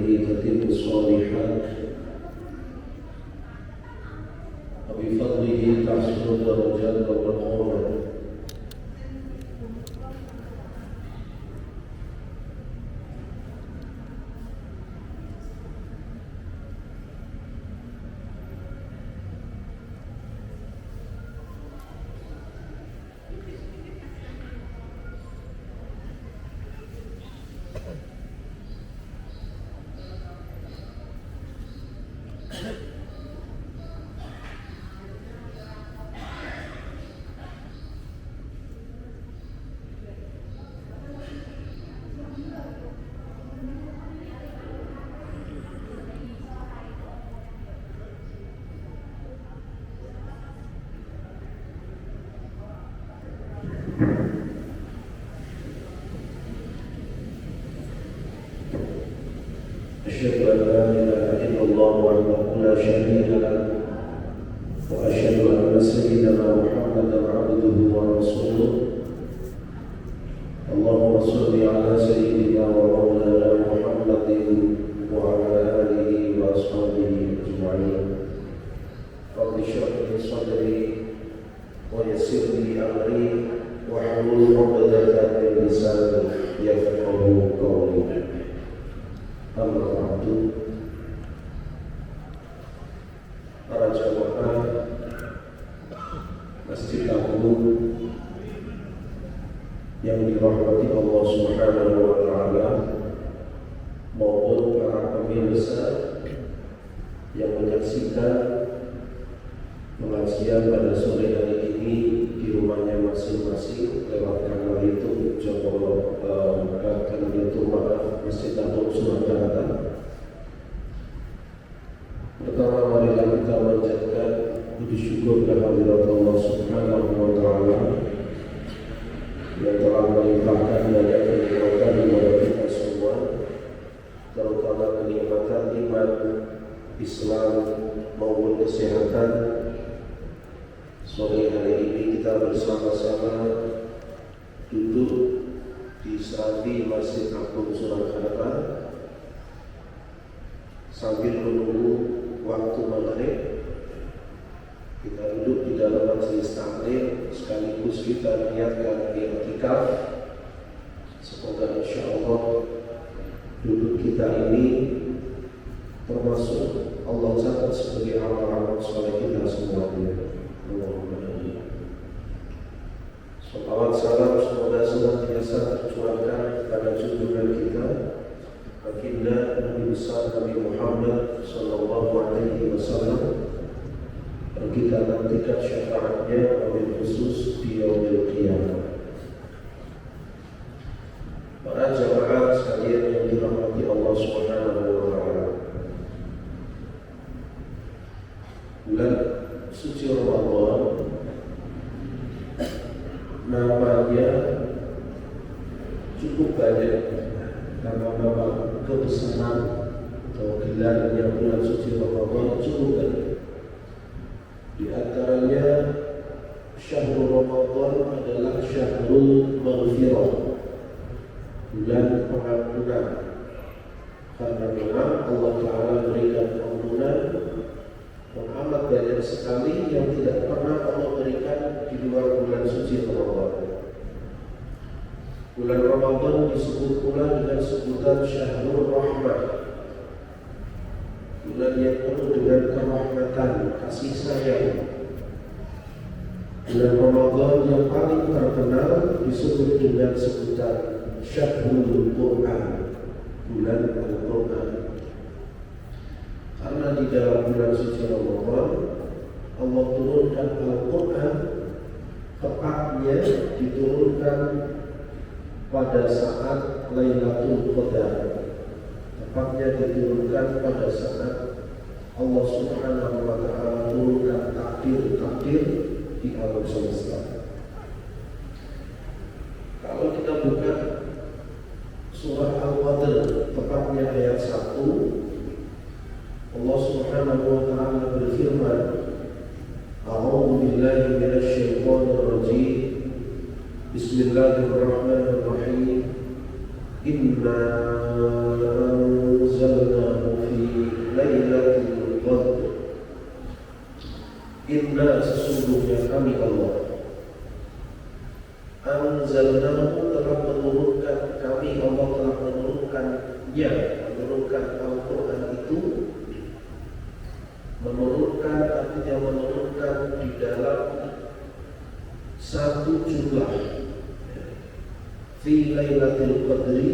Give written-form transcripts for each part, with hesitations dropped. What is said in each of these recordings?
تتم الصالحات وبفضله تحصل الدرجات والمقامات. أشهد أن لا إله إلا الله وحده لا شريك له وأشهد أن سيدنا محمدا عبده ورسوله. اللهم صل على سيدنا ومولانا محمد وعلى آله وأصحابه أجمعين. رب اشرح لي صدري ويسر لي أمري واحلل عقدة من لساني يفقهوا قولي. Amma ba'du. Para jamaah Masjid Agung yang dirahmati Allah Subhanahu wa taala, maupun para pemirsa yang menyaksikan pengajian pada sore hari ini di rumahnya masing-masing lewat kanal YouTube kanal YouTube Masjid Agung Surakarta. Pertama, marilah kita mengucapkan puji syukur kehadirat Allah Subhanahu wa taala yang telah melimpahkan banyak kenikmatan kepada kita semua, terutama kenikmatan iman, Islam maupun kesehatan. Sore hari ini kita bersama-sama duduk di samping Masjid Agung Surakarta sambil menunggu waktu maghrib. Kita duduk di dalam majelis taklim sekaligus kita niatkan i'tikaf. Semoga insyaallah duduk kita ini termasuk Allah catat sebagai amal-amal saleh kita semuanya. Allahumma amin. Salawat salam semoga senantiasa tercurahkan kepada junjungan kita baginda Nabi besar Nabi Muhammad sallallahu alaihi wasallam, dan kita nantikan syafaatnya wabil khusus di yaumil qiyamah. Para jamaah sekalian yang dirahmati Allah Subhanahu wa taala, bulan suci Ramadan namanya cukup banyak, nama-nama kebesaran atau gelarnya bulan suci Ramadan cukup banyak. Di antaranya Syahrul Ramadan adalah Syahrul Maghfirah, bulan pengampunan. Karena memang Allah Ta'ala berikan ampunan dan amat banyak sekali yang tidak pernah Allah berikan di luar bulan suci Ramadan. Bulan Ramadan disebut pula dengan sebutan Syahrul Rahmah, bulan yang penuh dengan kerahmatan, kasih sayang. Bulan Ramadan yang paling terkenal disebut dengan sebutan Syahrul Quran, bulan Al-Quran. Karena di dalam bulan suci Ramadan Allah turunkan Al-Quran, tepatnya diturunkan pada saat Lailatul Qadar, tepatnya diturunkan pada saat Allah Subhanahu wa taala turunkan takdir-takdir di alam semesta. Kalau kita buka surah Al-Qadr, tepatnya ayat 1, Allah Subhanahu wa taala berfirman, A'udzu billahi minasy syaithanir rajim. Bismillahirrahmanirrahim. Inna anzalna artinya menurunkan Al-Quran itu artinya menurunkan di dalam satu jumlah fi Lailatul Qadri,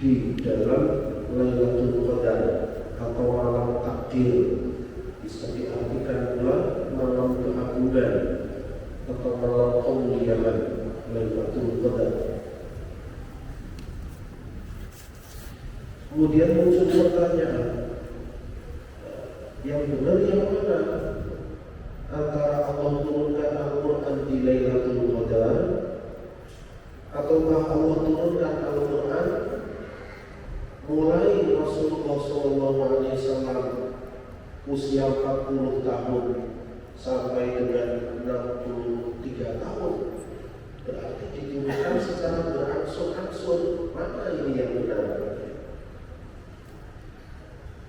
di dalam Lailatul Qadar atau malam takdir. Bisa diartikan pula malam keagungan atau malam kemuliaan Lailatul Qadar. Kemudian muncul pertanyaan, yang benar yang mana? Antara Allah turunkan Al-Quran di Lailatul Qadar, ataukah Allah turunkan Al-Quran mulai Rasulullah SAW usia 40 tahun sampai dengan 63 tahun? Berarti diturunkan secara berangsur-angsur. Mana ini yang benar?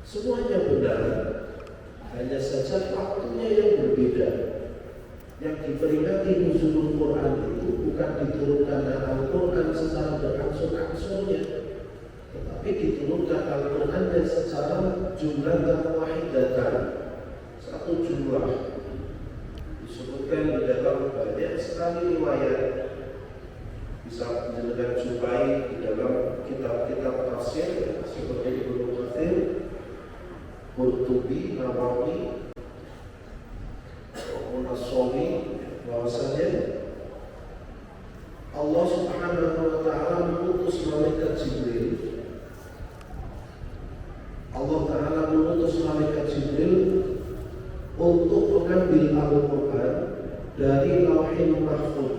Semuanya benar, hanya saja waktunya yang berbeda. Yang diperingati nuzulul Quran itu bukan diturunkan Al-Quran secara berangsur-angsurnya, tetapi diturunkan Al-Qurannya secara jumlah wahidatan, satu jumlah. Disebutkan di dalam banyak sekali riwayat. Bisa menjadikan jumpai di dalam kitab-kitab tafsir seperti Ibnu Katsir, Qurtubi, Nawawi, As-Sawmi, bahwasanya Allah Subhanahu wa Ta'ala mengutus malaikat Jibril. Allah Ta'ala mengutus malaikat Jibril untuk mengambil Al-Quran dari Lauhil Mahfuz.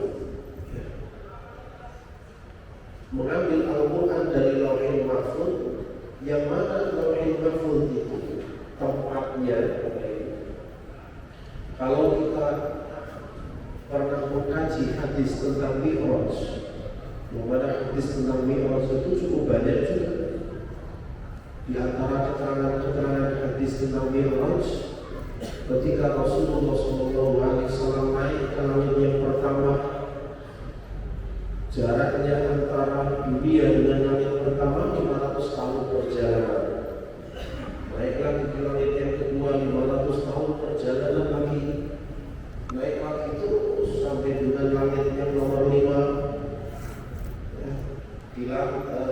Mengambil Al-Quran dari Lauhil Mahfuz, yang mana Lauhil Mahfuz itu tempatnya. Kalau kita pernah mengkaji hadis tentang Mi'raj, yang mana hadis tentang Mi'raj itu cukup banyak juga. Di antara keterangan-keterangan hadis tentang Mi'raj, ketika Rasulullah SAW naik ke langit yang pertama, jaraknya antara dunia dengan langit pertama 500 tahun perjalanan. Naik lagi ke langit yang kedua 500 tahun perjalanan lagi. Naik lagi terus sampai dengan langit yang nomor 5. Ya,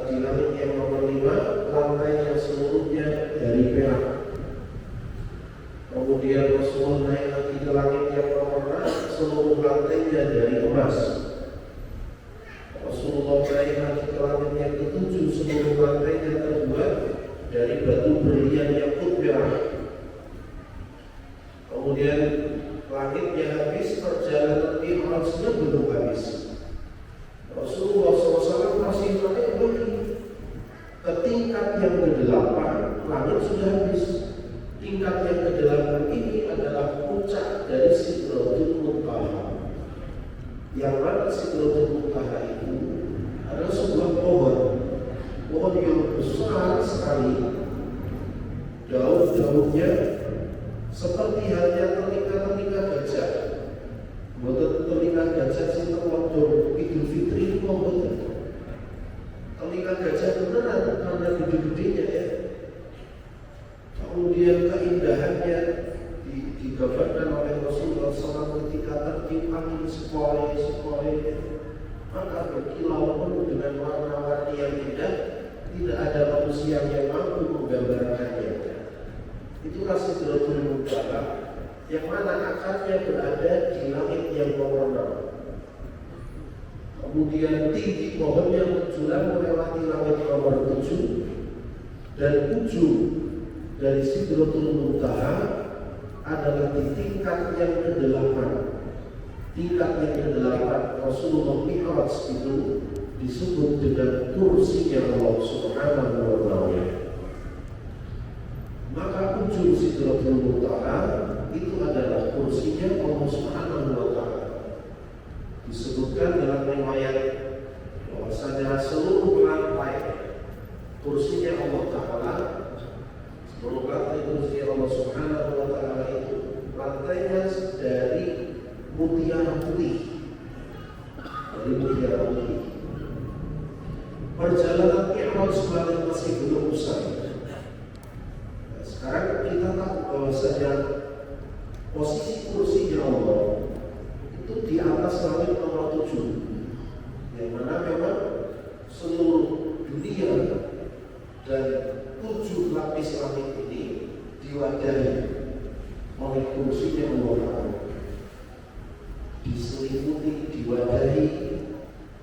di langit yang nomor 5 lantainya seluruhnya dari perak. Kemudian Rasulullah naik lagi ke langit yang nomor 6, seluruh lantainya dari emas. Rasulullah naik lagi ke langit yang ke-7, seluruh lantainya terbuat dari batu berlian yang merah. Kemudian langitnya habis, perjalanan Mi'rajnya belum habis. Rasulullah SAW masih naik lagi ke tingkat yang ke-8, langit sudah habis. Tingkat yang ke-8 ini adalah puncak dari Sidratul Muntaha. Yang mana Sidratul Muntaha itu adalah sebuah pohon yang besar sekali. Daun-daunnya seperti halnya telinga-telinga gajah. Bukan telinga gajah sing terlodor Idul Fitri itu bukan. Telinga gajah beneran karena gede-gedenya ya. Kemudian keindahannya digambarkan oleh Rasulullah SAW ketika tertiup angin sepoi-sepoi, maka berkilau penuh dengan warna-warni yang indah. Tidak ada manusia yang mampu menggambarkannya. Itulah Sidratul Muntaha, yang mana akarnya berada di langit yang nomor 6. Kemudian tinggi pohonnya menjulang melewati langit nomor 7, dan ujung dari Sidratul Muntaha adalah di tingkat yang ke-8. Tingkat yang ke-8 Rasulullah Mi'raj itu disebut dengan kursinya Allah Subhanahu wa Ta'ala. Maka ujung Sidratul Muntaha itu adalah kursinya Allah Subhanahu wa Ta'ala. Disebutkan dalam riwayat bahwasanya seluruh lantai kursinya Allah Ta'ala, seluruh lantai kursi Allah Subhanahu wa Ta'ala itu lantainya dari mutiara putih. Perjalanan Mi'raj kemarin masih belum usai. Nah, sekarang kita tahu bahwasanya posisi kursinya Allah itu di atas langit nomor 7, yang mana memang seluruh dunia dan 7 lapis langit ini diwadahi oleh kursinya Allah, diselimuti, diwadahi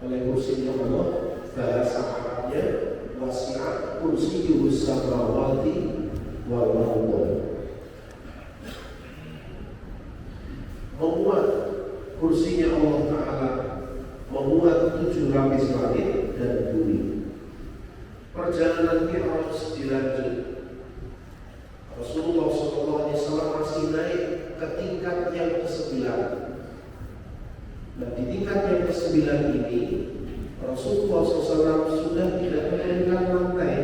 oleh kursinya Allah. Bahasa Arabnya wasi'at kursiyyuhus samawati wal ardh, memuat kursinya Allah Ta'ala, memuat 7 lapis langit dan bumi. Perjalanan Mi'raj dilanjut. Rasulullah SAW masih naik ke tingkat yang ke-9. Nah, di tingkat yang ke-9 ini Rasulullah SAW sudah tidak menurunkan lantai.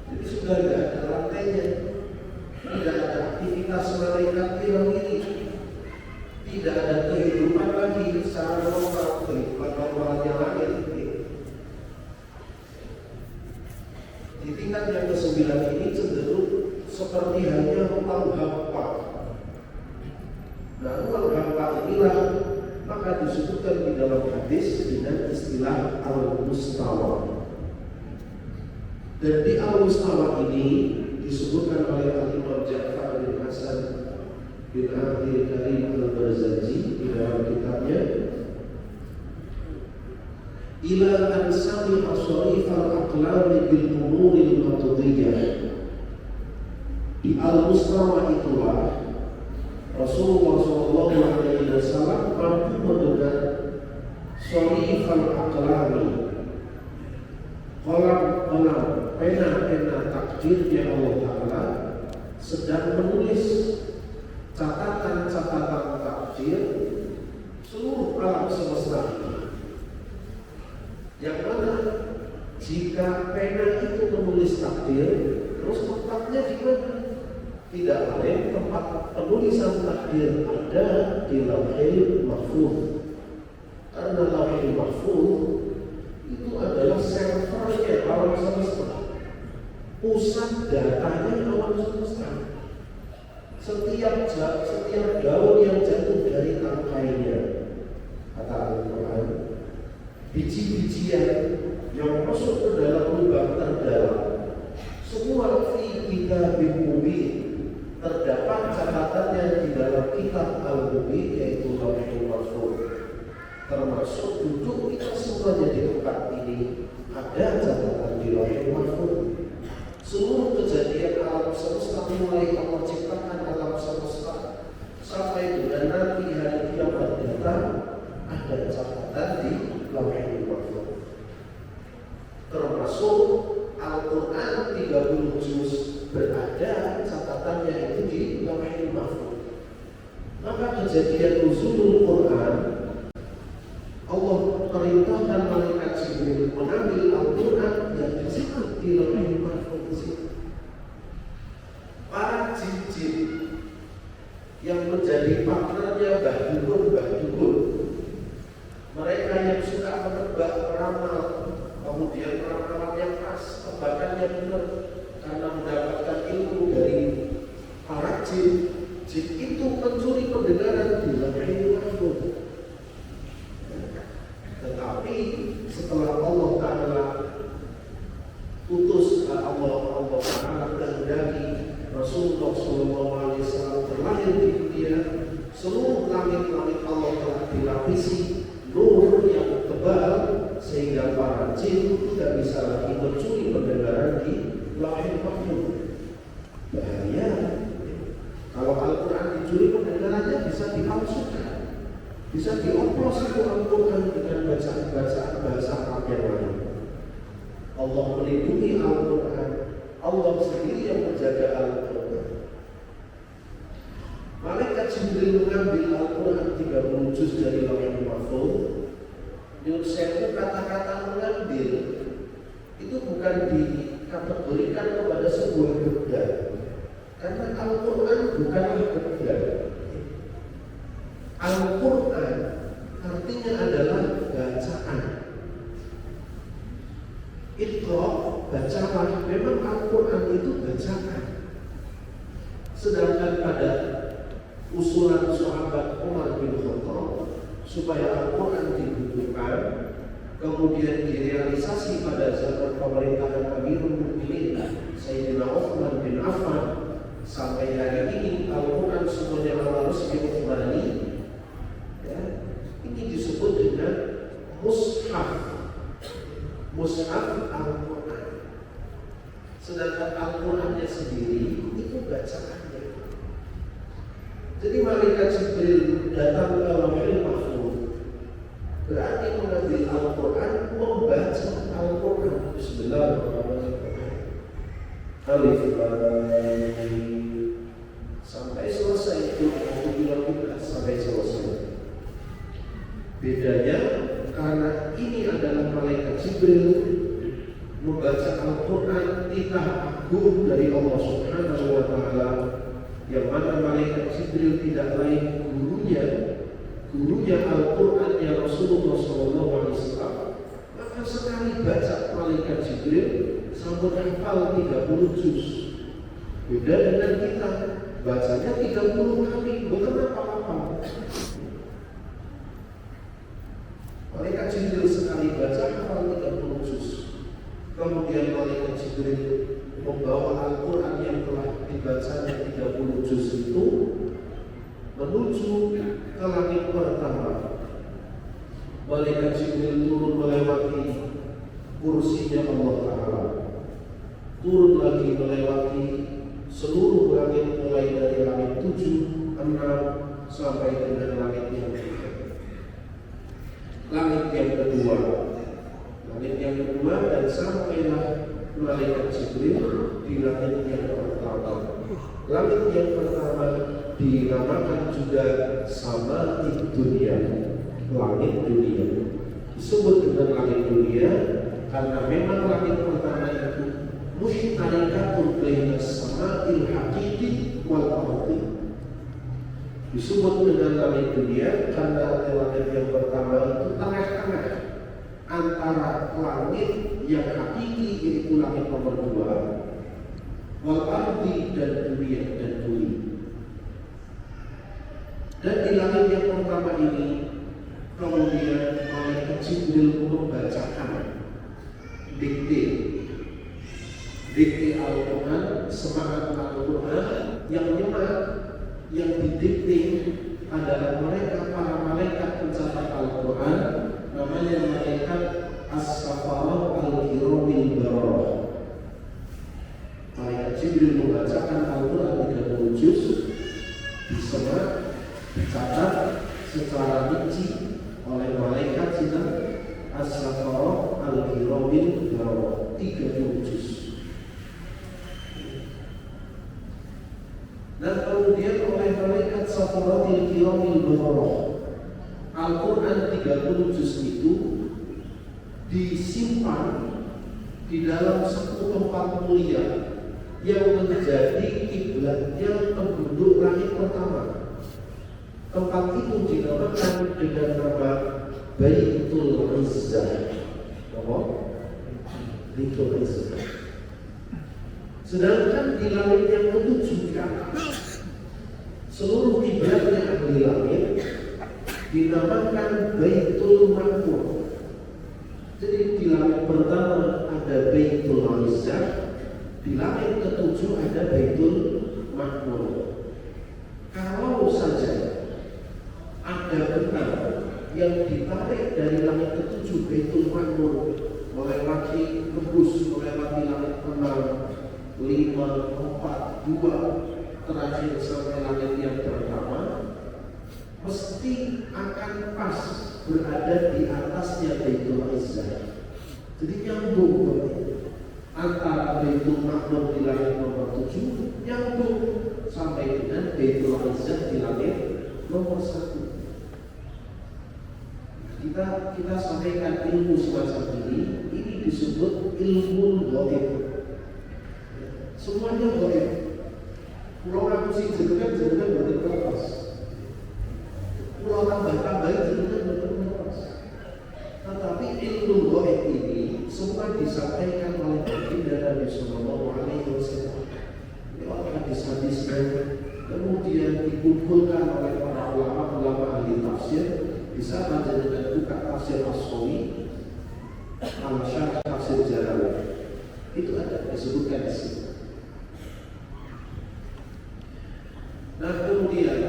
Jadi sudah tidak ada lantainya, tidak ada aktivitas malaikat bilang ini, tidak ada kehidupan lagi secara normal, kehidupan normalnya langit. Di tingkat yang ke-9 ini cenderung seperti hanya ruang hampa. Nah, ruang hampa inilah maka disebutkan di dalam hadis dengan istilah al-mustawa. Dan di al-mustawa ini disebutkan oleh Al-Imam Ja'far bin Hasan bin Abdul Karim al-Barzanji di dalam kitabnya ila an sami'a sharifal aqlami bil umuril matudiyah. Di al-mustawa itulah Rasulullah SAW mampu mendengar sharifal aqlami, kolam-kolam pena-pena takdirnya Allah Ta'ala sedang menulis catatan-catatan takdir seluruh alam semesta ini. Yang mana jika pena itu menulis takdir, terus tempatnya di mana? Tidak lain tempat penulisan takdir ada di Lauhul Mahfuz. Karena Lauhul Mahfuz itu adalah servernya alam semesta, pusat datanya alam semesta. Setiap daun yang jatuh dari tangkainya, kata Al-Quran, biji-bijian yang masuk ke dalam lubang terdalam, semua fi kitabim mubin, terdapat catatannya di dalam kitab Al-Mubin, yaitu Lauhul Mahfuz. Termasuk duduk kita semuanya di tempat ini ada catatan di Lauhul Mahfuz. Seluruh kejadian alam semesta mulai Allah ciptakan alam semesta sampai dengan nanti hari kiamat datang ada catatan di Lauhul Mahfuz. Termasuk Al-Quran 30 juz berada catatannya itu di Lauhul Mahfuz. Maka kejadian nuzulul Quran, Allah perintahkan malaikat Jibril mengambil Al-Quran yang disimpan di Lauhul Mahfuz. Para jin-jin yang menjadi partnernya Mbah Dukun, mereka yang suka menebak ramal, kemudian ramalan yang pas, tebakannya benar, karena mendapatkan ilmu dari para jin. Jin itu mencuri pendengaran di Lauhul Mahfuz. Tetapi setelah Allah Ta'ala utus, Allah Ta'ala kehendaki Rasulullah SAW terlahir di dunia, seluruh langit-langit Allah telah dilapisi nur yang tebal sehingga para jin tidak bisa lagi mencuri pendengaran di Lauhul Mahfuz. Bahaya. Kalau Al-Quran dicuri pendengarannya bisa dipalsukan, bisa dioplos itu Al-Quran dengan bacaan-bacaan bahasa Arab yang lain. Allah melindungi Al-Quran, Allah sendiri yang menjaga Al-Quran. Malaikat Jibril mengambil Al-Quran 30 juz dari Lauhul Mahfuz. Yunsefu kata-kata mengambil itu bukan dikategorikan kepada sebuah benda, karena Al-Quran bukanlah benda. Al-Quran artinya adalah bacaan. Iqra bacalah. Memang Al-Quran itu bacaan. Sedangkan pada usulan sahabat Umar bin Khattab supaya Al-Quran dibukukan, kemudian direalisasi pada zaman pemerintahan Amirul Mukminin Sayyidina Utsman bin Affan, sampai hari ini Al-Quran semuanya harus Utsmani, ya, ini disebut dengan mushaf Al-Quran. Sedangkan Al-Qurannya sendiri itu bacaannya. Jadi malaikat Jibril datang ke Lauhul Mahfuz, berarti mengambil Al-Quran, membaca Al-Quran. Bismillahirrahmanirrahim. Alif Lam Mim sampai selesai itu, sampai selesai. Bedanya karena ini adalah malaikat Jibril membaca Al-Quran, titah agung dari Allah Subhanahu wa Ta'ala, yang mana malaikat Jibril tidak lain gurunya Al-Qurannya Rasulullah SAW. Maka sekali baca malaikat Jibril sambut hafal 30 juz. Beda dengan kita, bacanya 30 kali, bukan apa-apa. Malaikat Jibril sekali baca hafal 30 juz. Kemudian malaikat Jibril membawa Al-Quran yang telah dibacanya 30 juz itu menuju ke langit pertama. Malaikat Jibril turun melewati kursinya Allah Ta'ala, turun lagi melewati seluruh langit, mulai dari langit 7, 6 sampai dengan langit yang kedua. Langit yang kedua dan sampailah malaikat Jibril di langit yang pertama. Langit yang pertama dinamakan juga sama di dunia, langit dunia. Disebut dengan langit dunia karena memang langit pertama itu musytarikatun baina sama'il haqiqi wal ardi. Disebut dengan langit dunia karena langit yang pertama itu tengah-tengah antara langit yang hakiki, yaitu langit nomor 2, wal ardi dan dunia dan bumi. Dan di langit yang pertama ini kemudian malaikat Jibril membacakan dikte Al-Quran, semangat Al-Quran yang nyemat, yang didikte adalah mereka para malaikat pencatat Al-Quran, namanya malaikat As-Safarah Al-Kiramil Bararah. Malaikat Jibril membacakan Al-Quran 30 juz, disemat, dicatat secara rinci oleh malaikat As-Safarah Al-Kiramil Bararah 30 juz. Dan kemudian oleh malaikat Safaratil Kiramil Bararah, Al-Quran 30 juz itu disimpan di dalam satu tempat mulia yang menjadi kiblatnya penduduk langit pertama. Tempat itu dinamakan dengan nama Baitul Izzah. Baitul Izzah. Sedangkan di langit yang ketujuh seluruh kiblatnya ahli langit dinamakan Baitul Ma'mur. Jadi di langit pertama ada Baitul Izzah, di langit ketujuh ada Baitul Ma'mur. Kalau saja ada benang yang ditarik dari langit ketujuh Baitul Ma'mur melewati tembus melewati langit 6, 5, 4, 2 terakhir sampai langit yang pertama, mesti akan pas berada di atasnya Baitul Izzah. Jadi nyambung antara Baitul Ma'mur di langit nomor 7 nyambung sampai dengan Baitul Izzah di langit nomor 1. Kita sampaikan ilmu semacam ini disebut ilmu ghaib. Semuanya ghaib. Pulau aku sih jenengan boten kertas. Pulau tambah-tambah jenengan boten kertas. Tetapi ilmu ghaib ini semua disampaikan oleh baginda Nabi Sallallahu Alaihi Wasallam lewat hadis-hadisnya, kemudian dikumpulkan oleh para ulama ahli tafsir. Bisa baca dengan buka tafsir As-Sawi, al-Syarh tafsir Jalalain, itu ada disebutkan di sini. Nah, kemudian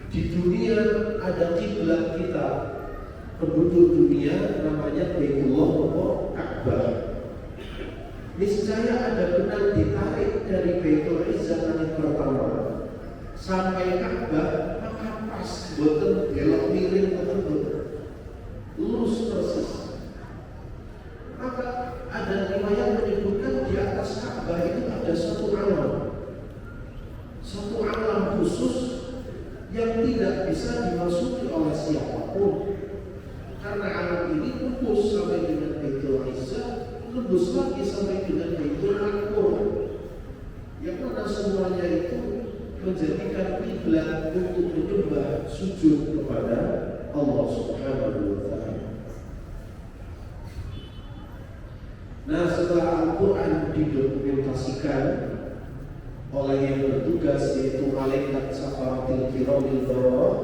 di dunia ada kiblat kita penduduk dunia namanya Baitullah atau Ka'bah. Niscaya ada benang ditarik dari Baitul Izzah yang pertama sampai Ka'bah, maka pas boten belok miring betul, lurus persis. Maka ada riwayat menyebutkan di atas Ka'bah itu ada satu alam khusus yang tidak bisa dimasuki oleh siapapun, karena alam ini tembus sampai dengan Baitul Izzah, tembus lagi sampai dengan Baitul Ma'mur, yang mana semuanya itu menjadikan kiblat untuk menyembah sujud kepada Allah Subhanahu wa Ta'ala. Nah, setelah Al-Quran didokumentasikan oleh yang bertugas yaitu malaikat Safaratil Kiramil Bararah,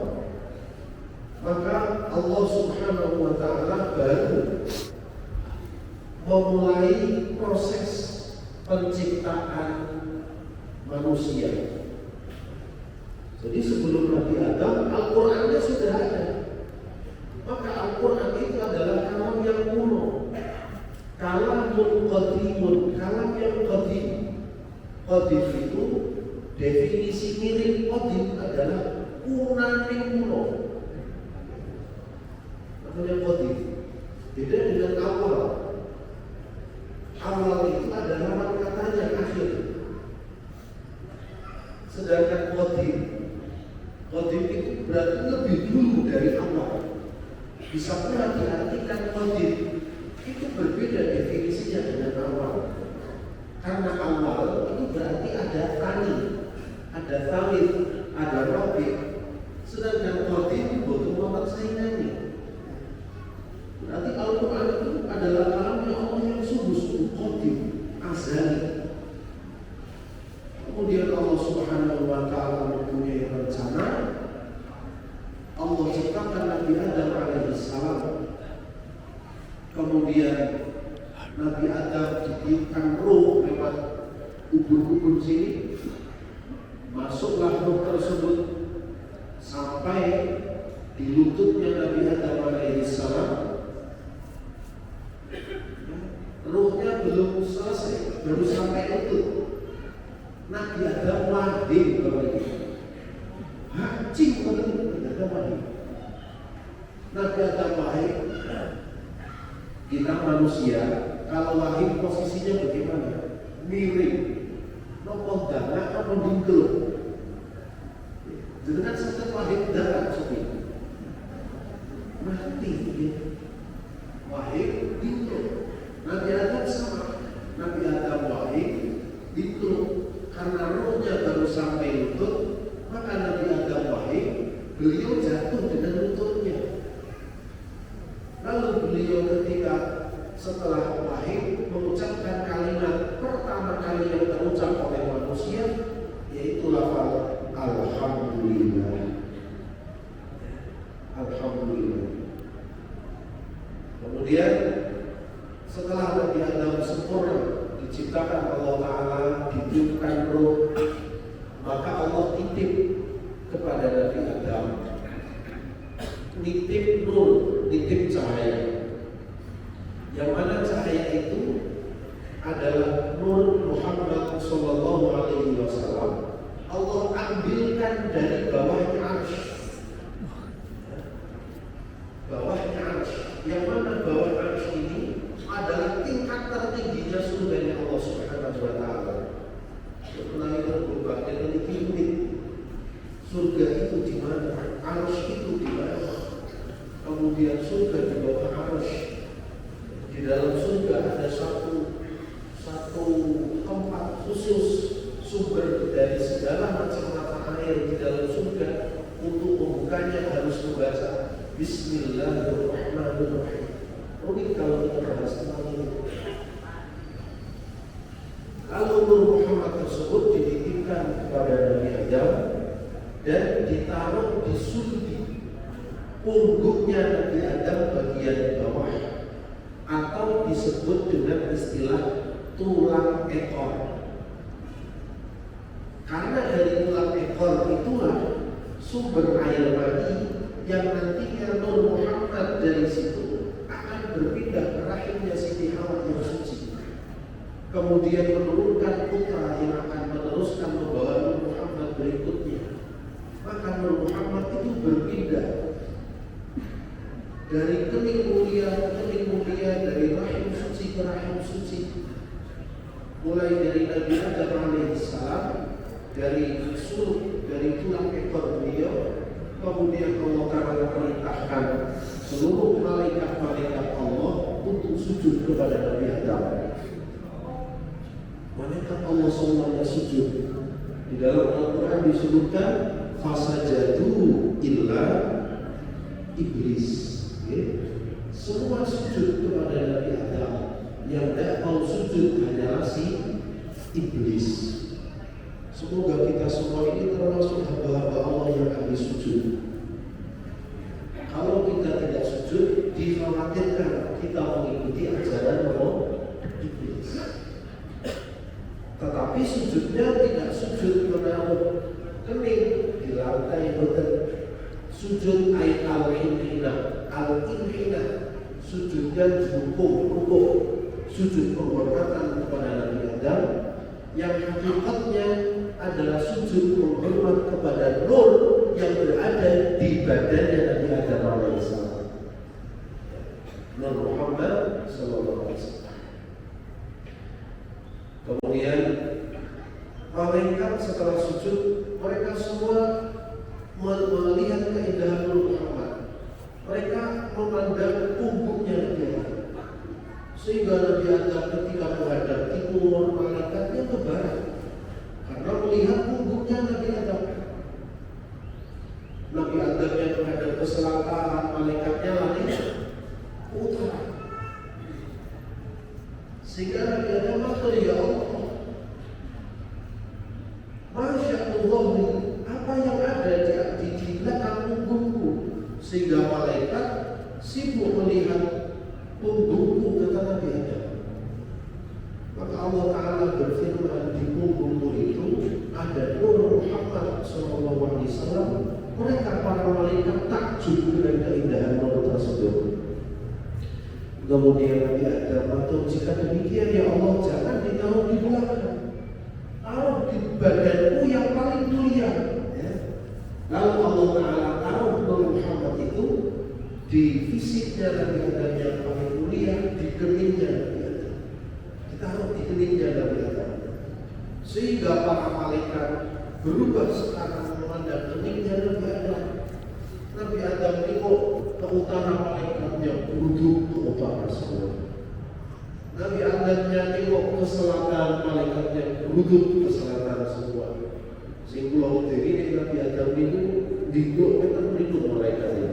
maka Allah Subhanahu wa Ta'ala baru memulai proses penciptaan manusia. Jadi sebelum Nabi Adam, Al-Qurannya sudah ada. Maka Al-Quran itu adalah kalam yang kuno, kalamun qadimun, kalam yang qadim. Qadim itu definisi mirip qadim adalah kuno. Namanya qadim. Beda dengan awal. Awal itu adalah lawan katanya akhir. Sedangkan qadim itu berarti lebih dulu dari awal. Bisa pula diartikan qadim itu berbeda definisinya dengan awal. Karena awal itu berarti ada tani, ada tawid, ada rabi. Sedangkan qadim butuh muat saingannya. Berarti Al-Quran itu adalah kalamnya Allah yang sungguh-sungguh qadim, azali. Kemudian Allah Subhanahu wa Ta'ala mempunyai rencana. Allah ciptakan Nabi Adam alaihissalam. Kemudian Nabi Adam ditiupkan roh lewat ubun-ubun sini. Masuklah roh tersebut sampai di lututnya Nabi Adam alaihissalam. Rohnya belum selesai, baru sampai lutut. Nabi Adam wahid hancing Nabi Adam wahid. Kita manusia kalau wahid posisinya bagaimana? Miring, nopo dana apa dingkel. Dengan satu wahid dana seperti mati wahid dingkel. Nabi Adam sama, Nabi Adam wahid dingkel. Karena rohnya baru sampai lutut, maka Nabi Adam wahid, beliau jatuh dengan lututnya. Lalu beliau ketika setelah wahid mengucapkan kalimat pertama kali yang terucap oleh manusia, yaitu lafaz Alhamdulillah. Alhamdulillah. Kemudian setelah Nabi Adam sempurna diciptakan Allah Ta'ala, ditiupkan roh, maka Allah titip kepada Nabi Adam, nitip nur, nitip cahaya, yang mana cahaya itu adalah nur Muhammad Sallallahu Alaihi Wasallam. Allah ambilkan dari bawahnya arsy, yang mana bawah arsy ini adalah tingkat tertingginya surganya Allah Subhanahu wa Ta'ala. Mengenai berbagai limit surga itu di mana, arsy itu di mana. Kemudian surga di bawah arsy. Di dalam surga ada satu tempat khusus, sumber dari segala macam mata air di dalam surga. Untuk membukanya harus membaca Bismillahirrahmanirrahim. Rumit kalau kita bahas tentang ini. Kalau Nur Muhammad tersebut dititipkan kepada Nabi Adam dan ditaruh di sulbi punggungnya Nabi Adam bagian bawah, atau disebut dengan istilah tulang ekor. Karena dari tulang ekor itulah sumber air mani yang nantinya Nur Muhammad dari situ akan berpindah ke rahimnya Siti Hawa yang suci, kemudian menurunkan putra yang akan meneruskan membawa Nur Muhammad berikutnya. Maka Nur Muhammad itu berpindah dari kening mulia ke kening mulia, dari rahim suci ke rahim suci, mulai dari Nabi Adam alaihissalam, dari sulb, dari tulang ekor beliau. Kemudian Allah Ta'ala perintahkan seluruh malaikat-malaikat Allah untuk sujud kepada Nabi Adam. Malaikat Allah semuanya sujud. Di dalam Al-Quran disebutkan fasajadu illa iblis. Semua sujud kepada Nabi Adam. Yang tidak mau sujud hanyalah si iblis. Semoga kita semua ini termasuk hamba-hamba Allah yang kami sujud. Kalau kita tidak sujud, dikhawatirkan kita mengikuti ajaran iblis. Tetapi sujudnya tidak sujud menaruh kening di lantai beton. Sujud ayat al-inhina, sujudnya rukuk, sujud penghormatan kepada Nabi Adam, yang hakikatnya adalah sujud menghormat kepada nur yang berada di badannya Nabi Adam alaihissalam, Nur Muhammad sallallahu alaihi wasallam. Kemudian malaikat setelah sujud, mereka semua melihat keindahan Nur Muhammad. Mereka memandang punggungnya Nabi Adam, sehingga Nabi Adam ketika menghadap timur, malaikatnya ke barat karena melihat punggungnya Nabi Adam. Nabi Adam yang menghadap ke selatan, malaikatnya lari ke utara. Sehingga Nabi Adam berkata, ya Allah, Masya Allah, apa yang ada di belakang punggungku? Sehingga malaikat sibuk melihat punggungku, kata Nabi Adam. Maka Allah Ta'ala berfirman, di punggungmu itu ada Nur Muhammad SAW. Mereka para malaikat takjub dengan keindahan Nur tersebut. Kemudian Nabi Adam, atau jika demikian ya Allah, jangan ditaruh di belakang, taruh di badanku yang paling mulia. Lalu Allah Ta'ala taruh Nur Muhammad itu di fisiknya Nabi Adam yang paling mulia, di keningnya Nabi Adam, ditaruh di keningnya Nabi Adam, sehingga para malaikat berubah sekarang memandang keningnya Nabi Adam. Nabi Adam tengok ke utara, malaikatnya duduk ke utara semua. Nabi Adamnya tengok ke selatan, malaikatnya duduk ke selatan semua. Sehingga waktu ini Nabi Adam itu duduk berikut malaikat ini.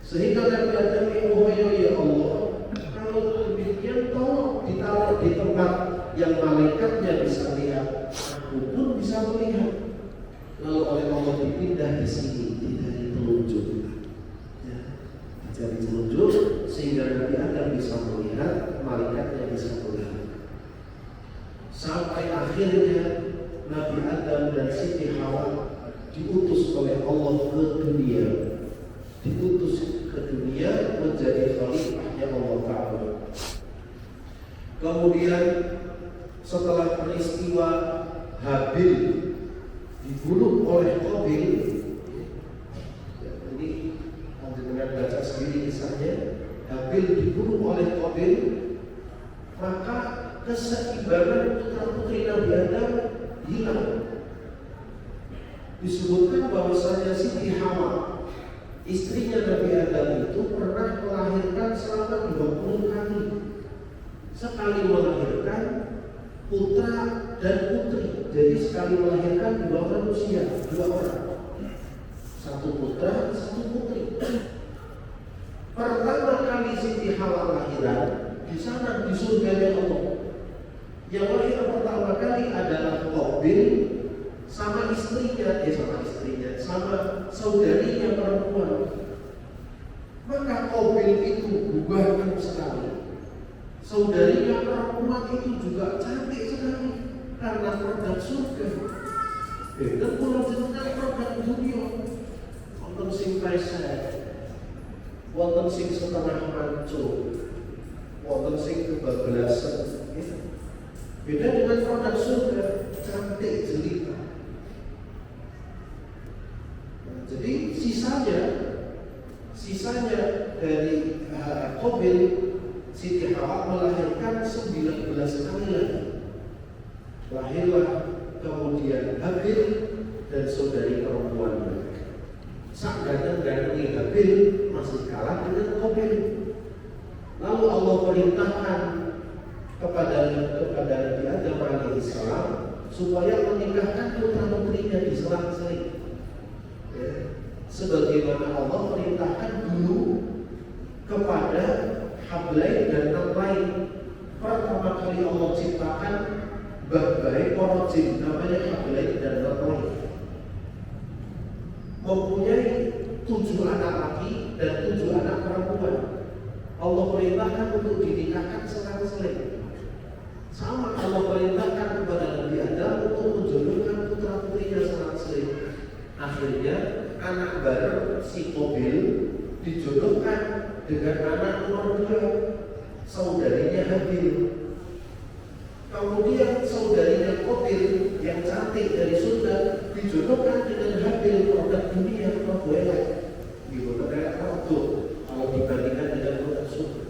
Sehingga Nabi Adam itu, ya Allah, kalau demikian tolong ditaruh di tempat yang malaikatnya bisa lihat, aku pun bisa melihat. Lalu oleh Allah dipindah di sini, dari telunjuk, ya, dari telunjuk, sehingga Nabi Adam bisa melihat, malaikatnya bisa melihat. Sampai akhirnya Nabi Adam dan Siti Hawa diutus oleh Allah ke dunia, diutus ke dunia menjadi khalifahnya Allah Ta'ala. Kemudian setelah peristiwa Habil dibunuh oleh Qabil, ya, ini dengan baca sendiri kisahnya. Habil dibunuh oleh Qabil, maka keseimbangan putra-putri Nabi Adam hilang. Disebutkan bahwasanya Siti Hawa, istrinya Nabi Adam itu pernah melahirkan selama 20 kali. Sekali melahirkan putra dan putri. Jadi sekali melahirkan 2 manusia, 2 orang. 1 putra, 1 putri. kelahiran di sana di surganya Allah. Yang lahir pertama kali adalah Qabil sama istrinya, sama saudarinya perempuan. Maka Qabil itu ganteng sekali. Saudarinya perempuan itu juga cantik sekali karena produk surga. Dan kalau jenengan produk dunia, wonten sing pleset, wonten sing setengah mancung, wonten sing kebablasan. Beda dengan produk surga, cantik jelita. Nah, jadi sisanya dari Qabil, Siti Hawa melahirkan 19 kali lagi. Lahirlah kemudian Habil dan saudari perempuan. Sak ganteng-ganteng Habil masih kalah dengan Qabil. Lalu Allah perintahkan kepada Nabi Adam alaihissalam supaya menikahkan putra putrinya di selang-seling. Ya. Sebagaimana Allah perintahkan dulu kepada Hablain dan Namlain. Pertama kali Allah ciptakan baik orang jin namanya Hablain dan Namlain. Mempunyai 7 anak laki dan 7 anak perempuan. Allah perintahkan untuk dinikahkan selang-seling. Sama Allah perintahkan kepada Nabi Adam untuk menjodohkan putra putrinya selang-seling. Akhirnya anak bareng si Qabil dijodohkan dengan anak nomor 2, saudarinya Habil. Kemudian saudarinya Qabil yang cantik dari surga dijodohkan dengan Habil produk dunia produk kayak produk kalau dibandingkan dengan produk surga.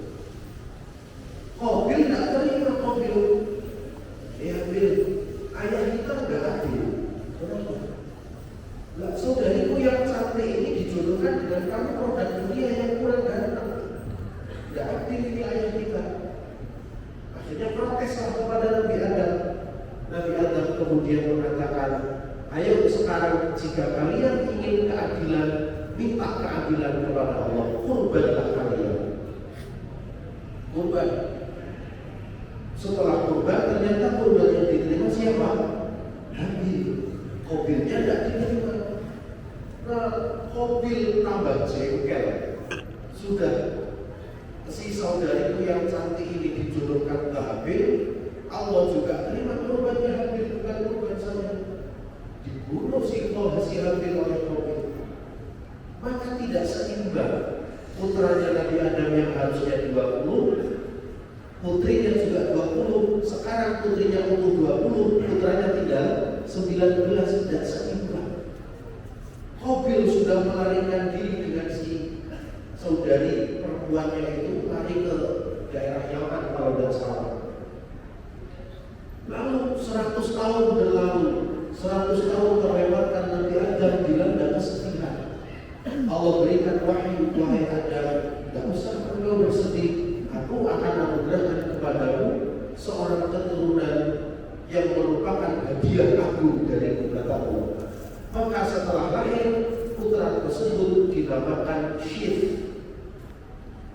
Qabil tidak terima Qabil. Habil, ayah kita nggak adil. Kenapa? Lah saudariku yang cantik ini dijodohkan dengan kamu produk dunia yang kurang ganteng. Nggak adil ini ayah kita. Akhirnya proteslah kepada Nabi Adam. Nabi Adam kemudian mengatakan, ayo sekarang jika kalian ingin keadilan, minta keadilan kepada Allah, kurbanlah kalian. Kurban. Setelah kurban ternyata kurban yang diterima siapa? Habil. Qabilnya tidak diterima. Nah, Qabil tambah jengkel. Sudah si saudariku yang cantik ini dijodohkan ke Habil, Allah juga terima kurbannya Habil, bukan kurban saya. Dibunuh si Habil oleh Qabil. Maka tidak seimbang. Putranya Nabi Adam yang harusnya 20, putrinya juga 20, sekarang putrinya umur 20, putranya tinggal 19, tidak seimbang. Qabil sudah melarikan diri dengan si saudari perempuannya itu, lari ke daerah Yaman kalau tidak salah. Lalu 100 tahun berlalu, 100 tahun terlewatkan, Nabi Adam dilanda kesedihan. Allah berikan wahyu, wahai Adam, tidak usah engkau bersedih, aku akan anugerahkan kepadamu seorang keturunan yang merupakan hadiah agung dari kata Allah. Maka setelah lahir, putra tersebut dinamakan Syith.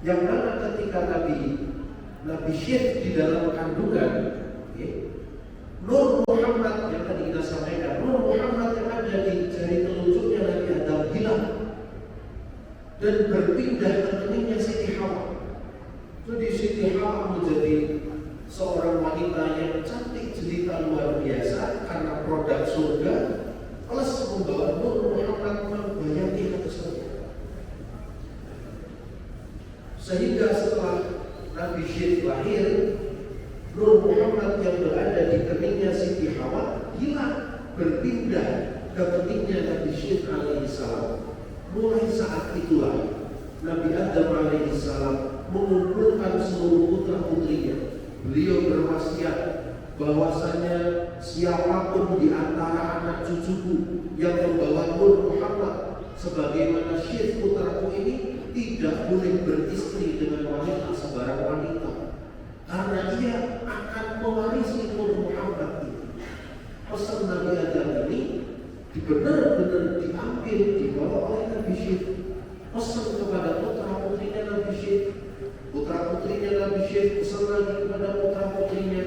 Yang mana ketika Nabi Syith di dalam kandungan, Nur Muhammad yang tadi kita sampaikan, Nur Muhammad yang ada di jari telunjuknya Nabi Adam hilang dan berpindah ke keningnya Siti Hawa. Jadi Siti Hawa menjadi seorang wanita yang cantik jelita luar biasa karena produk surga, plus membawa Nur Muhammad membayati hati surga. Sehingga setelah Nabi Syith lahir, Nur Muhammad yang berada di keningnya Siti Hawa hilang, berpindah ke keningnya Nabi Syith alaihissalam. Mulai saat itulah Nabi Adam alaihissalam mengumpulkan seluruh putra putrinya. Beliau berwasiat bahwasanya siapapun di antara anak cucuku yang membawa Nur Muhammad sebagaimana Syith putraku ini tidak boleh beristri dengan wanita sembarang wanita, karena ia akan mewarisi Nur Muhammad ini. Pesan Nabi Adam ini benar-benar diambil, dibawa oleh Nabi Syith. Pesan kepada putra putrinya Nabi Syith. Putra putrinya Nabi Syekh pesan lagi kepada putra-putrinya,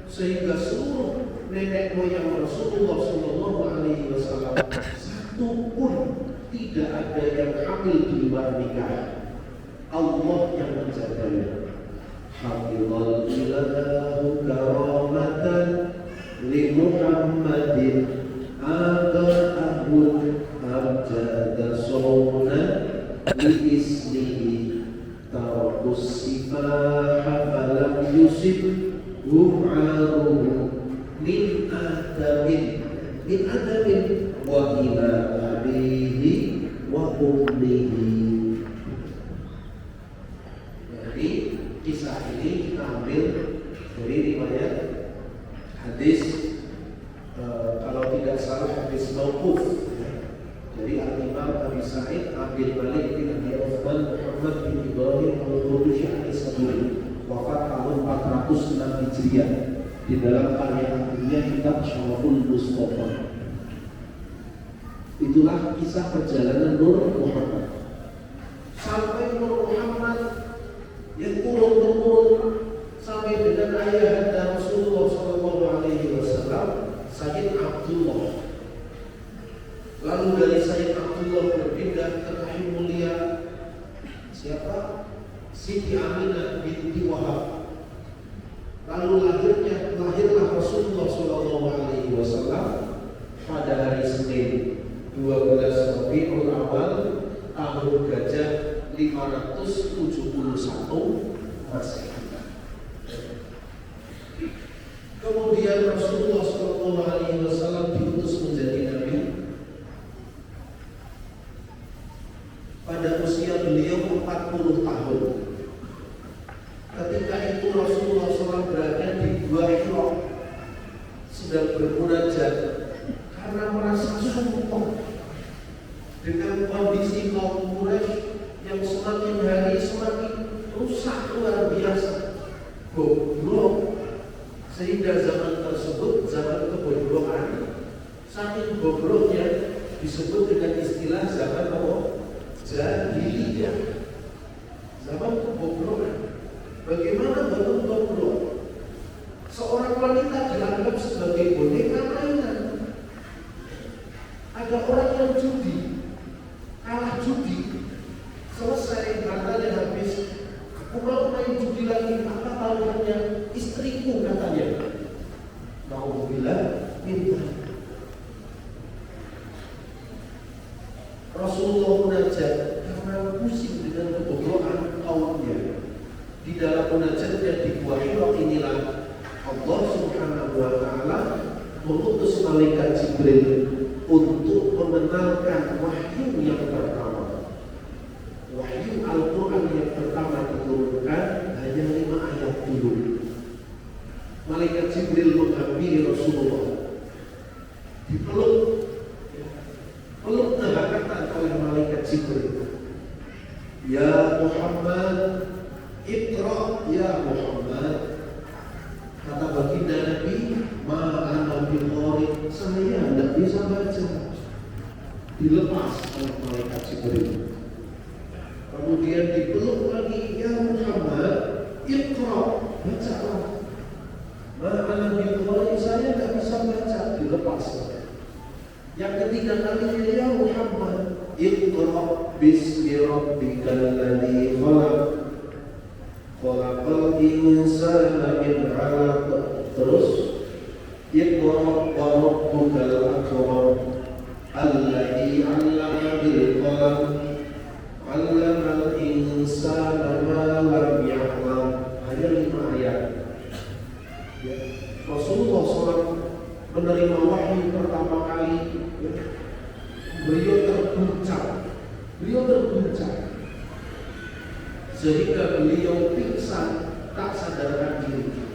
sehingga seluruh nenek moyang Rasulullah Sallallahu Alaihi Wasallam satu pun tidak ada yang hamil di luar nikah. Allah yang menjaganya. Hafizal ilahu karamatan li Muhammadin aba'ahul abjada sawna li ismihi tarakus sifaha falam yusib hum'aruhu min adamin wa ila abihi wa ummihi. Jadi kisah ini kita ambil dari riwayat hadis kalau tidak salah hadis mauquf. Jadi Al-Imam Abi Sa'id ambil balik dari Nabi Uthman Muhammad bin Ibrahim al-Qurtubi al-Saburi wafat tahun 406 Hijriah di dalam karya akhirnya kitab Syarahul Mustafa. Itulah kisah perjalanan Nur Muhammad sampai Nur Muhammad yang turun-temurun sampai dengan ayahanda Rasulullah Sallallahu Alaihi Wasallam, Sayyid Abdullah. Lalu dari Sayyid Abdullah berpindah ke rahim mulia siapa? Siti Aminah binti Wahab. Lalu lahirlah Rasulullah Sallallahu Alaihi Wasallam pada hari Senin 12 Rabiul Awal tahun Gajah 571 Masehi. Kemudian Rasulullah Sallallahu Alaihi Wasallam diutus menjadi nabi pada usia beliau 40 tahun. Ketika itu Rasulullah SAW berada di Gua Hira sedang bermunajat karena merasa sumpah dengan kondisi kaum Quraisy yang semakin hari semakin rusak luar biasa, goblok, sehingga zaman tersebut zaman kebobrokan. Saking gobloknya disebut dengan istilah zaman jahiliyah, zaman kebobrokan. Bagaimana bentuk goblok? Seorang wanita dianggap sebagai boneka mainan. Ada orang yang judi, kalah judi, selesai hartanya habis. Aku mau main judi lagi, apa taruhannya? Istriku katanya. Nauzubillah minta. Rasulullah munajat karena pusing dengan kebobrokan kaumnya. Di dalam munajatnya di Gua Hira inilah Allah Subhanahu wa Ta'ala mengutus malaikat Jibril untuk mengenalkan wahyu yang pertama. Wahyu Al-Quran yang pertama diturunkan hanya 5 ayat dulu. Malaikat Jibril menghampiri Rasulullah, dipeluk kehangatan oleh malaikat Jibril. Ya Muhammad, Iqra ya Muhammad. Kata baginda Nabi, ma'ana biqari, saya tidak bisa baca. Dilepas oleh malaikat Jibril. Kemudian dipeluk lagi, ya Muhammad, Iqra, bacalah. Ma'ana biqari, saya tidak bisa baca. Dilepas. Yang ketiga kalinya, ya Muhammad, Iqra bismi rabbikal ladzi khalaq. Khalaqal insana min 'alaq. Terus Iqra wa rabbukal akram alladzi 'allama bil qalam 'allamal insana ma lam ya'lam. Hanya 5 ayat. Ya. Rasulullah SAW menerima wahyu pertama kali, ya. Beliau terguncang sehingga beliau pingsan, tak sadarkan diri.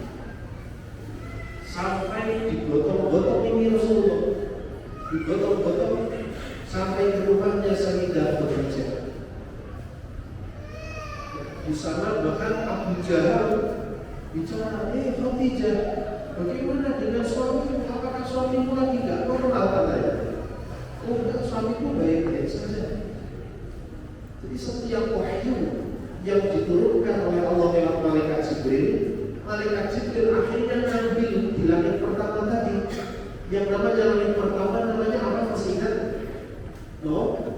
Sampai digotong-gotong ini Rasulullah, digotong-gotong sampai ke rumahnya Sayyidah Khadijah. Di sana bahkan Abu Jahal bicara, Khadijah, bagaimana dengan suamimu? Apakah suamimu lagi tidak normal katanya? Oh enggak, suamiku baik-baik saja. Jadi setiap wahyu yang diturunkan oleh Allah lewat malaikat Malaikat Jibril akhirnya ngambil di langit pertama tadi. Yang namanya langit pertama namanya apa? Masih ingat? No?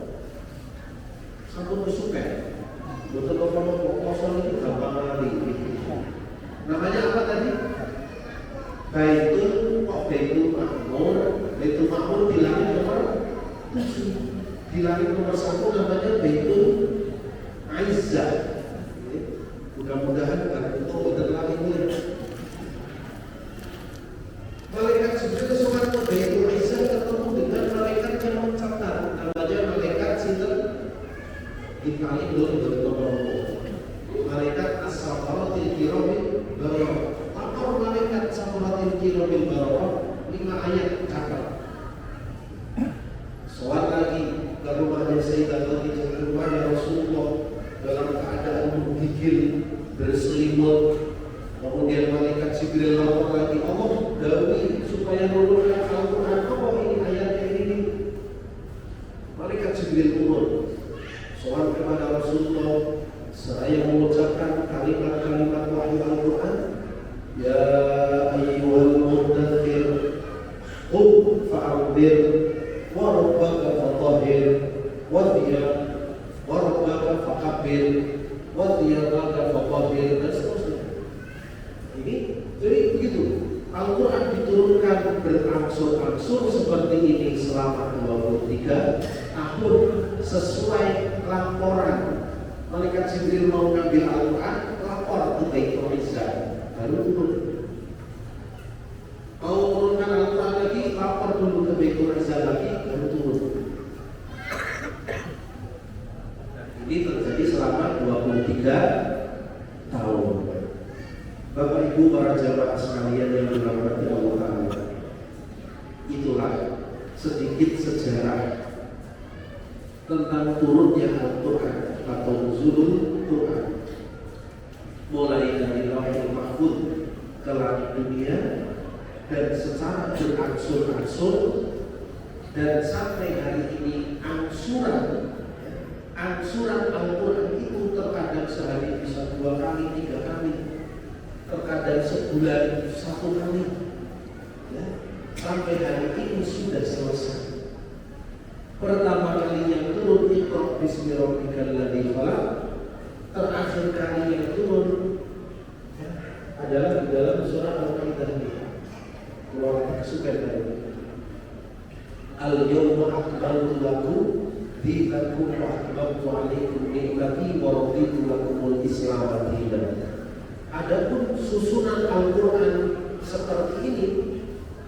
Sampun kesukai. Betul kalau kosong itu berapa kali? Namanya apa tadi? Baitul Ma'mur. Baitul Ma'mur di langit nomor 7. Di langit nomor 1 namanya Baitul Izzah. Mudah-mudahan itu betul lagi ini. Malaikat Jibril soal ke Baitul Izzah ketemu dengan malaikat yang mencatat. Namanya malaikat sinten? Dikali dulu malaikat as-safaratil kiramil bararah. Akor malaikat safaratil kiramil bararah 5 ayat catat. Soal lagi ke rumahnya Sayyidah Khadijah, ke rumahnya Rasulullah dalam keadaan menggigil berselimut. Kemudian malaikat Jibril lapor lagi, Allah dawuhi supaya nurunkan Al-Quran. Apa ini ayatnya ini? Malaikat Jibril turun soal kepada Rasulullah, saya mengucapkan kalimat-kalimat wahyu Al-Quran. Ya ayyuhal muddathir qum fa'anzir wa rabbaka fatahhir wa rabbaka fakabbir wa thiyabaka fatahhir, dan seterusnya. Ini jadi begitu. Al-Quran diturunkan berangsur-angsur seperti ini selama 23 tahun sesuai laporan. Malaikat Jibril mau ngambil Al-Quran, lapor ke Baitul Izzah, baru turun. Mau turunkan Al-Quran lagi, lapor dulu ke Baitul Izzah lagi, baru turun. Ini terjadi selama 23 tahun. Bapak Ibu para jamaah sekalian yang dirahmati Allah Ta'ala, itulah sedikit sejarah tentang turunnya Al-Quran atau nuzulul Quran, mulai dari Lauhul Mahfuz ke langit dunia, dan secara berangsur-angsur, dan sampai hari ini angsuran Al-Quran itu terkadang sehari bisa 2 kali, 3 kali, terkadang sebulan 1 kali, ya, sampai hari ini sudah selesai. Pertama kali yang turun Iqra bismi rabbikal ladzi khalaq, terakhir kali yang turun adalah di dalam surah Al-Maidah ini. Keluar kesukaan tadi. Al-yawma akmaltu lakum dinakum wa atmamtu alaikum ni'mati wa raditu lakumul Islam dinan. Adapun susunan Al-Quran seperti ini,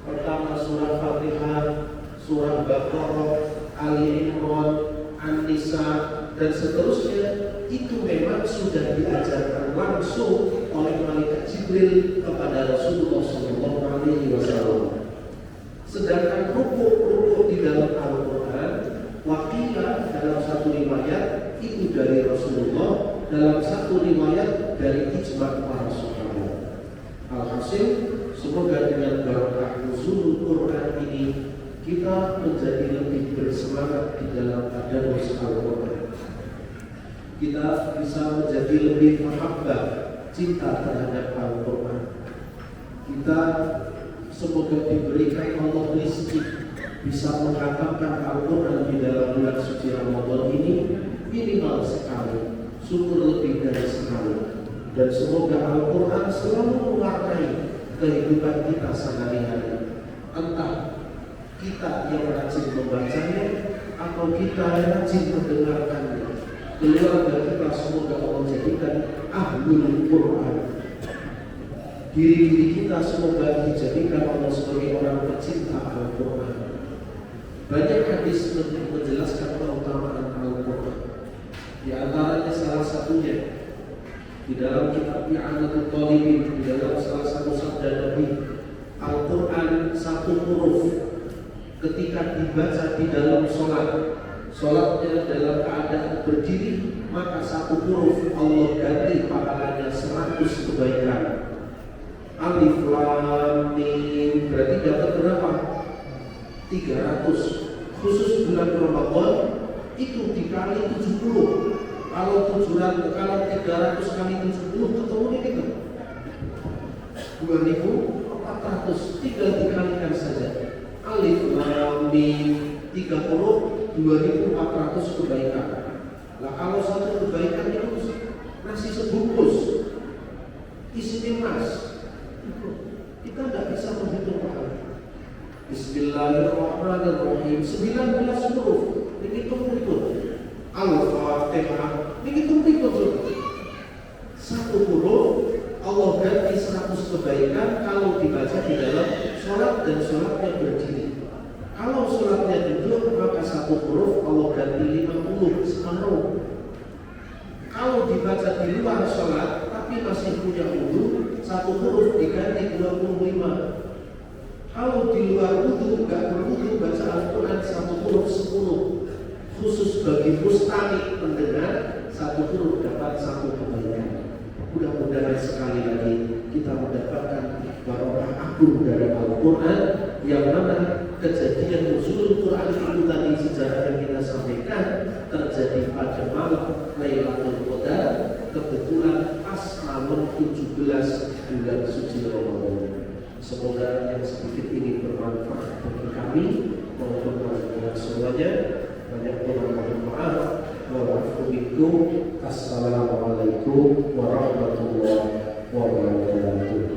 pertama surah Fatihah, surah Baqarah, Ali Imran, An-Nisa, dan seterusnya, itu memang sudah diajarkan langsung oleh malaikat Jibril kepada Rasulullah SAW. Sedangkan rukuk di dalam Al-Quran, waqilah dalam satu riwayat itu dari Rasulullah, dalam satu riwayat dari ijma' para sahabat. Alhasil, semoga dengan barakah nuzulul Quran ini kita menjadi lebih bersemangat di dalam tadarus Al-Quran. Kita bisa menjadi lebih mahabbah, cinta terhadap Al-Quran. Kita semoga diberikan Allah rezeki bisa menghatamkan Al-Quran di dalam bulan suci Ramadan ini minimal sekali, syukur lebih dari sekali. Dan semoga Al-Quran selalu mewarnai kehidupan kita sehari-hari. Entah kita yang rajin membacanya atau kita yang rajin mendengarkannya. Keluarga kita semoga Allah jadikan ahlul Quran. Diri kita semoga dijadikan Allah sebagai orang pecinta Al-Quran. Banyak hadis menjelaskan keutamaan Al-Quran. Di antaranya salah satunya di dalam kitab I'anatul Talibin, di dalam salah satu sabda Nabi, Al-Quran satu huruf ketika dibaca di dalam sholatnya dalam keadaan berdiri, maka satu huruf Allah ganti pahalanya 100 kebaikan. Alif Lam Mim berarti dapat berapa? 300. Khusus bulan Ramadan itu dikali 70. Kalau 300 kali 70 ketemu ini gitu. 2400, tinggal dikalikan saja. Alif Lam Mim 30, 2400 kebaikan. Nah kalau satu kebaikan itu nasi sebungkus isinya emas, kita tidak bisa menghitung pahala. Bismillahirrahmanirrahim 19 huruf, dihitung berikut. Al-Fatihah dihitung berikut. Satu huruf Allah ganti 100 kebaikan kalau dibaca di dalam sholat dan sholatnya berdiri. Kalau sholatnya duduk maka satu huruf Allah ganti 50 separuh. Kalau dibaca di luar sholat tapi masih punya wudu, satu huruf diganti 25. Kalau di luar wudu, nggak berwudu, baca Al-Quran satu huruf 10. Khusus bagi mustami pendengar, satu huruf dapat satu kebaikan. Mudah-mudahan sekali lagi kita mendapatkan barokah agung dari Al-Quran, yang mana kejadian nuzul Quran itu tadi sejarah yang kita sampaikan terjadi pada malam Lailatul Qadar, kebetulan pas malam 17 bulan suci Ramadan. Semoga yang sedikit ini bermanfaat bagi kami maupun bagi semuanya. Banyak orang mohon maaf. Assalamualaikum warahmatullahi wabarakatuh.